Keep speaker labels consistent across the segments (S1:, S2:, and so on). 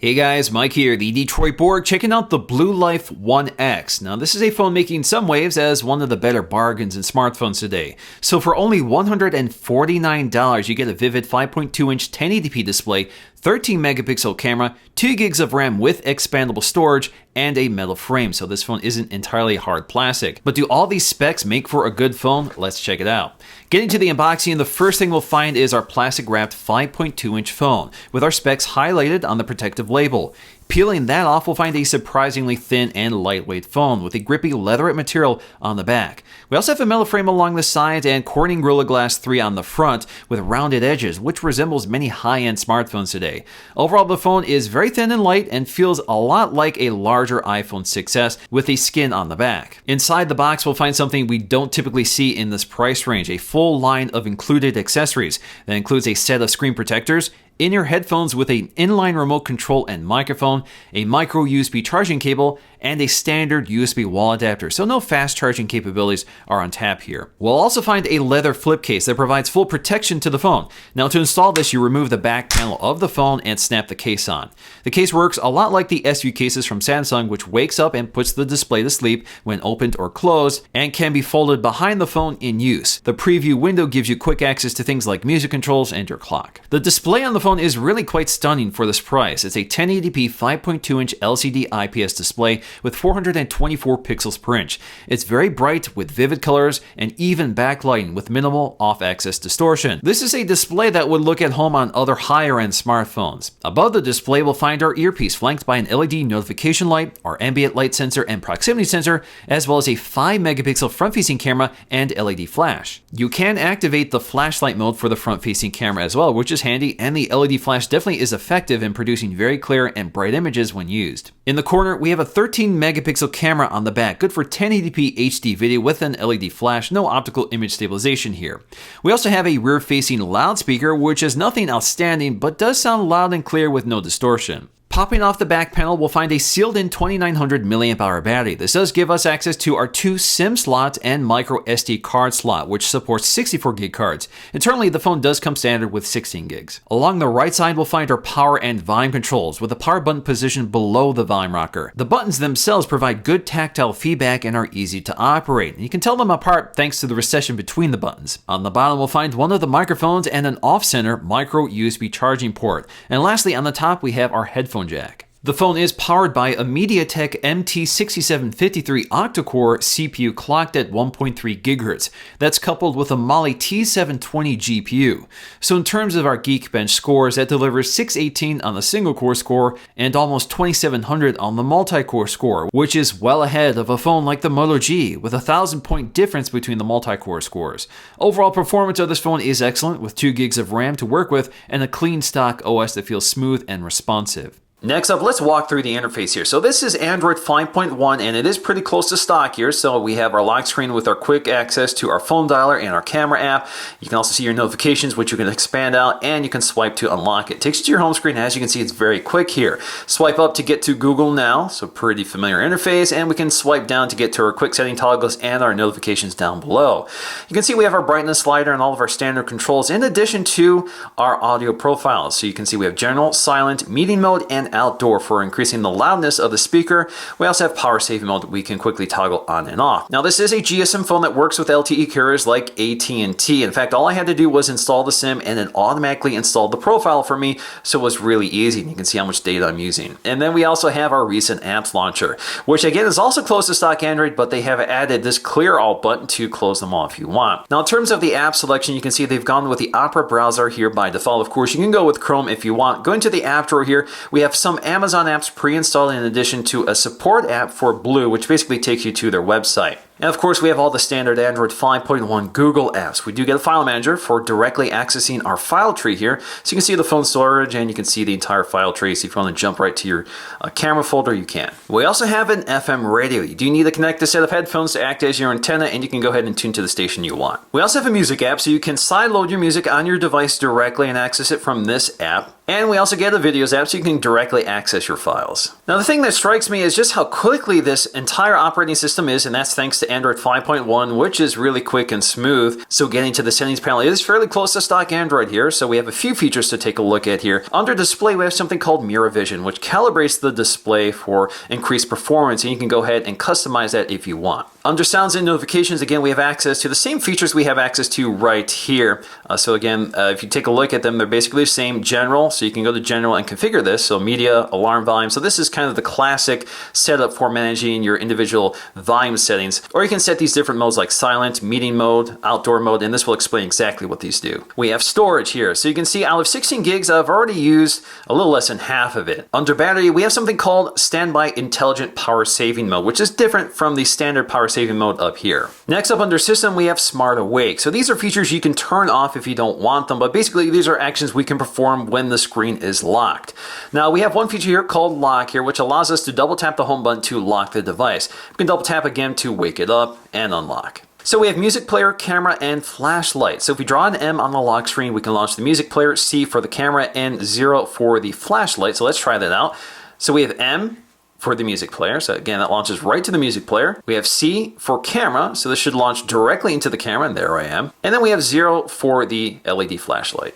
S1: Hey guys, Mike here, the Detroit Borg, checking out the BLU Life One X. Now this is a phone making some waves as one of the better bargains in smartphones today. So for only $149, you get a vivid 5.2-inch 1080p display, 13 megapixel camera, 2 gigs of RAM with expandable storage, and a metal frame, so this phone isn't entirely hard plastic. But do all these specs make for a good phone? Let's check it out. Getting to the unboxing, the first thing we'll find is our plastic wrapped 5.2-inch phone, with our specs highlighted on the protective label. Peeling that off, we'll find a surprisingly thin and lightweight phone with a grippy leatherette material on the back. We also have a metal frame along the sides and Corning Gorilla Glass 3 on the front with rounded edges, which resembles many high-end smartphones today. Overall, the phone is very thin and light and feels a lot like a larger iPhone 6s with a skin on the back. Inside the box, we'll find something we don't typically see in this price range, a full line of included accessories. That includes a set of screen protectors, in-ear headphones with an inline remote control and microphone, a micro USB charging cable, and a standard USB wall adapter, so no fast charging capabilities are on tap here. We'll also find a leather flip case that provides full protection to the phone. Now to install this, you remove the back panel of the phone and snap the case on. The case works a lot like the SU cases from Samsung, which wakes up and puts the display to sleep when opened or closed, and can be folded behind the phone in use. The preview window gives you quick access to things like music controls and your clock. The display on the phone is really quite stunning for this price. It's a 1080p 5.2-inch LCD IPS display with 424 pixels per inch. It's very bright with vivid colors and even backlighting with minimal off-axis distortion. This is a display that would look at home on other higher-end smartphones. Above the display, we'll find our earpiece flanked by an LED notification light, our ambient light sensor and proximity sensor, as well as a 5 megapixel front-facing camera and LED flash. You can activate the flashlight mode for the front-facing camera as well, which is handy, and the LED flash definitely is effective in producing very clear and bright images when used. In the corner, we have a 13 megapixel camera on the back, good for 1080p HD video with an LED flash, no optical image stabilization here. We also have a rear-facing loudspeaker, which is nothing outstanding, but does sound loud and clear with no distortion. Popping off the back panel, we'll find a sealed-in 2900 mAh battery. This does give us access to our 2 SIM slots and micro SD card slot, which supports 64 gig cards. Internally, the phone does come standard with 16 gigs. Along the right side, we'll find our power and volume controls, with the power button positioned below the volume rocker. The buttons themselves provide good tactile feedback and are easy to operate. You can tell them apart thanks to the recession between the buttons. On the bottom, we'll find one of the microphones and an off-center micro USB charging port. And lastly, on the top, we have our headphone jack. The phone is powered by a MediaTek MT6753 octa-core CPU clocked at 1.3 GHz. That's coupled with a Mali T720 GPU. So in terms of our Geekbench scores, that delivers 618 on the single-core score and almost 2700 on the multi-core score, which is well ahead of a phone like the Moto G, with a 1,000-point difference between the multi-core scores. Overall performance of this phone is excellent, with 2 gigs of RAM to work with and a clean stock OS that feels smooth and responsive. Next up, let's walk through the interface here. So this is Android 5.1 and it is pretty close to stock here. So we have our lock screen with our quick access to our phone dialer and our camera app. You can also see your notifications, which you can expand out, and you can swipe to unlock it. It takes you to your home screen. As you can see, it's very quick here. Swipe up to get to Google Now, so pretty familiar interface, and we can swipe down to get to our quick setting toggles and our notifications down below. You can see we have our brightness slider and all of our standard controls in addition to our audio profiles. So you can see we have general, silent, meeting mode, and outdoor for increasing the loudness of the speaker. We also have power saving mode that we can quickly toggle on and off. Now this is a GSM phone that works with LTE carriers like AT&T. In fact, all I had to do was install the SIM and it automatically installed the profile for me, so it was really easy. You can see how much data I'm using. And then we also have our recent apps launcher, which again is also close to stock Android, but they have added this clear all button to close them all if you want. Now in terms of the app selection, you can see they've gone with the Opera browser here by default. Of course, you can go with Chrome if you want. Going to the app drawer here, we have some Amazon apps pre-installed in addition to a support app for BLU, which basically takes you to their website. And of course, we have all the standard Android 5.1 Google apps. We do get a file manager for directly accessing our file tree here. So you can see the phone storage and you can see the entire file tree. So if you want to jump right to your camera folder, you can. We also have an FM radio. You do need to connect a set of headphones to act as your antenna, and you can go ahead and tune to the station you want. We also have a music app, so you can sideload your music on your device directly and access it from this app. And we also get a videos app, so you can directly access your files. Now the thing that strikes me is just how quickly this entire operating system is, and that's thanks to Android 5.1, which is really quick and smooth. So getting to the settings panel is fairly close to stock Android here. So we have a few features to take a look at here. Under display, we have something called mirror vision, which calibrates the display for increased performance, and you can go ahead and customize that if you want. Under sounds and notifications, again, we have access to the same features we have access to right here. So again, if you take a look at them, they're basically the same. General, so you can go to general and configure this. So media, alarm volume. So this is kind of the classic setup for managing your individual volume settings. Or you can set these different modes like silent, meeting mode, outdoor mode, and this will explain exactly what these do. We have storage here. So you can see out of 16 gigs, I've already used a little less than half of it. Under battery, we have something called standby intelligent power saving mode, which is different from the standard power saving mode up here. Next up under system, we have smart awake. So these are features you can turn off if you don't want them, but basically these are actions we can perform when the screen is locked. Now we have one feature here called lock here, which allows us to double tap the home button to lock the device. We can double tap again to wake it up and unlock. So we have music player, camera, and flashlight. So if we draw an M on the lock screen, we can launch the music player, C for the camera, and 0 for the flashlight. So let's try that out. So we have M for the music player. So again, that launches right to the music player. We have C for camera. So this should launch directly into the camera, and there I am. And then we have 0 for the LED flashlight.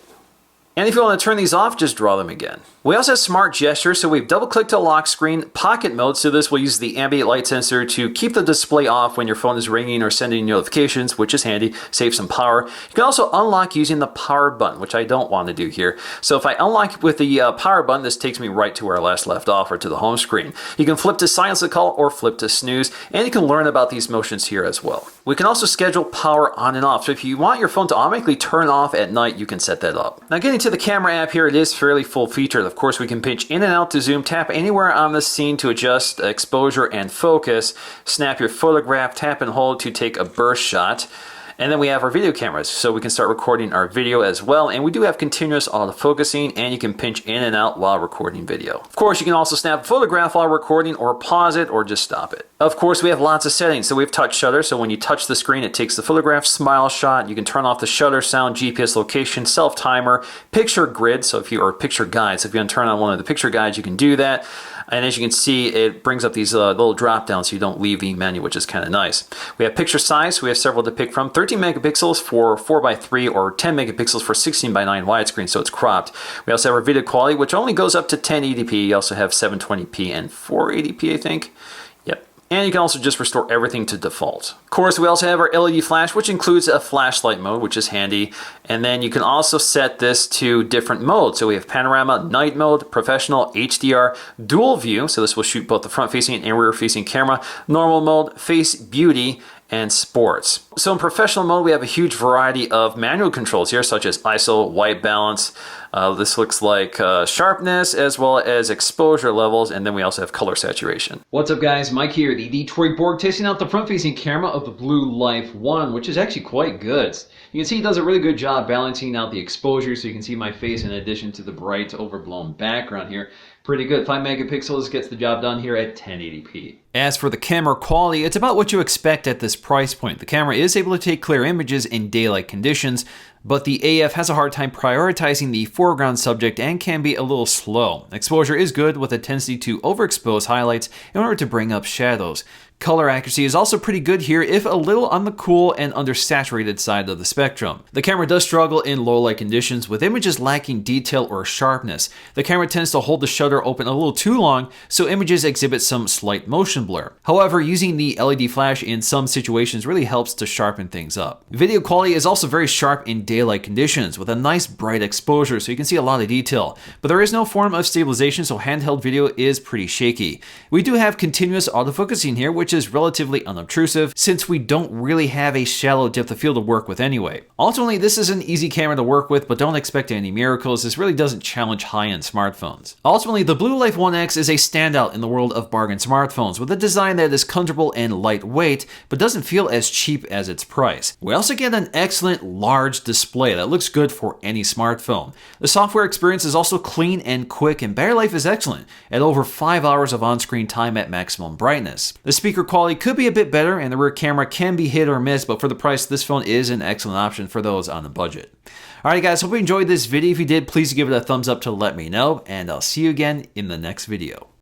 S1: And if you want to turn these off, just draw them again. We also have smart gesture, so we've double-clicked to lock screen, pocket mode, so this will use the ambient light sensor to keep the display off when your phone is ringing or sending notifications, which is handy, saves some power. You can also unlock using the power button, which I don't want to do here. So if I unlock with the power button, this takes me right to where I last left off, or to the home screen. You can flip to silence the call or flip to snooze, and you can learn about these motions here as well. We can also schedule power on and off, so if you want your phone to automatically turn off at night, you can set that up. Now getting to the camera app here, it is fairly full-featured. Of course, we can pinch in and out to zoom, tap anywhere on the scene to adjust exposure and focus, snap your photograph, tap and hold to take a burst shot. And then we have our video cameras, so we can start recording our video as well. And we do have continuous autofocusing, and you can pinch in and out while recording video. Of course, you can also snap a photograph while recording, or pause it, or just stop it. Of course, we have lots of settings. So we have touch shutter, so when you touch the screen, it takes the photograph, smile shot. You can turn off the shutter sound, GPS location, self timer, picture grid, so if you or picture guide. So if you want to turn on one of the picture guides, you can do that. And as you can see, it brings up these little drop downs so you don't leave the menu, which is kind of nice. We have picture size, so we have several to pick from. 13 megapixels for 4:3 or 10 megapixels for 16:9 widescreen, so it's cropped. We also have our video quality, which only goes up to 1080p. You also have 720p and 480p, I think. Yep. And you can also just restore everything to default. Of course, we also have our LED flash, which includes a flashlight mode, which is handy. And then you can also set this to different modes. So we have panorama, night mode, professional, HDR, dual view. So this will shoot both the front-facing and rear-facing camera, normal mode, face beauty, and sports. So in professional mode, we have a huge variety of manual controls here, such as ISO, white balance. This looks like sharpness as well as exposure levels, and then we also have color saturation. What's up guys, Mike here, the Detroit Borg, testing out the front-facing camera of the BLU Life One, which is actually quite good. You can see it does a really good job balancing out the exposure, so you can see my face in addition to the bright overblown background here. Pretty good. 5 megapixels gets the job done here at 1080p. As for the camera quality, it's about what you expect at this price point. The camera is able to take clear images in daylight conditions, but the AF has a hard time prioritizing the foreground subject and can be a little slow. Exposure is good with a tendency to overexpose highlights in order to bring up shadows. Color accuracy is also pretty good here, if a little on the cool and undersaturated side of the spectrum. The camera does struggle in low light conditions with images lacking detail or sharpness. The camera tends to hold the shutter open a little too long, so images exhibit some slight motion blur. However, using the LED flash in some situations really helps to sharpen things up. Video quality is also very sharp in daylight conditions with a nice bright exposure, so you can see a lot of detail. But there is no form of stabilization, so handheld video is pretty shaky. We do have continuous autofocusing here, which is relatively unobtrusive since we don't really have a shallow depth of field to work with anyway. Ultimately, this is an easy camera to work with, but don't expect any miracles. This really doesn't challenge high-end smartphones. Ultimately, the BLU Life One X is a standout in the world of bargain smartphones with a design that is comfortable and lightweight, but doesn't feel as cheap as its price. We also get an excellent large display that looks good for any smartphone. The software experience is also clean and quick, and battery life is excellent at over 5 hours of on-screen time at maximum brightness. The speaker quality could be a bit better, and the rear camera can be hit or miss, but for the price, this phone is an excellent option for those on a budget. Alright guys, hope you enjoyed this video. If you did, please give it a thumbs up to let me know, and I'll see you again in the next video.